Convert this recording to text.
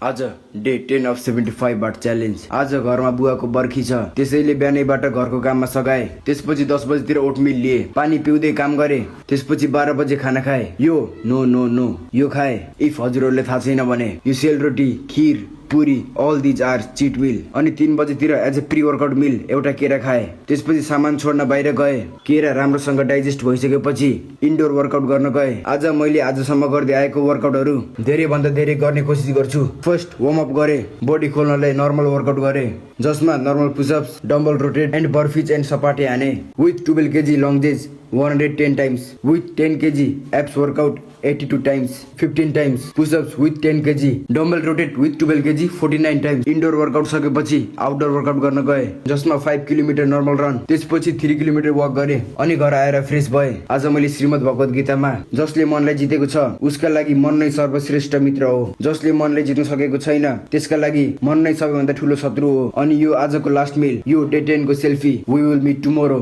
आज day 10 of 75 बाट challenge. आज घरमा बुवाको बर्खी छ, त्यसैले बिहानैबाट घरको काममा सघाए। त्यसपछि 10 बजेतिर ओटमिल लिए, पानी पिउँदै काम गरे। त्यसपछि 12 बजे खाना खाए। यो नो नो नो यो खाए। इफ हजुरहरूले थाहा छैन भने यो सेलरोटी, खिर, पुरी अल दिज आर चिट मिल। अनि 3 बजेतिर एज ए प्री वर्कआउट मिल एउटा केरा खाए। त्यसपछि सामान छोड्न बाहिर गए। केरा राम्रोसँग डाइजेस्ट भइसकेपछि इन्डोर वर्कआउट गर्न गए। आज मैले आजसम्म गर्दै आएको वर्कआउटहरू धेरै भन्दा धेरै गर्ने कोसिस गर्छु। फर्स्ट वार्म अप गरे, बडी खोल्नलाई नर्मल वर्कआउट गरे, जसमा normal pushups, dumbbell rotate and burpees and सपाटे हाने with 12 kg lunges 110 times, with 10 kg abs workout 82 times 15 times, pushups with 10 kg, dumbbell rotate with 12 kg 49 times. Indoor workout सकेपछि outdoor workout गर्न गए, जसमा 5 kilometre normal run, त्यसपछि 3 kilometre walk गरे अनि घर आएर फ्रेस भए। आज मैले श्रीमद् भगवत गीतामा जसले मनलाई जितेको छ उसका लागि मन नै सर्वश्रेष्ठ मित्र हो, जसले मनलाई जित्न सकेको छैन त्यसका लागि मन नै सबैभन्दा ठुलो शत्रु हो। अनि यो आजको लास्ट मिल, यो डे 10 को selfie. We will meet tomorrow.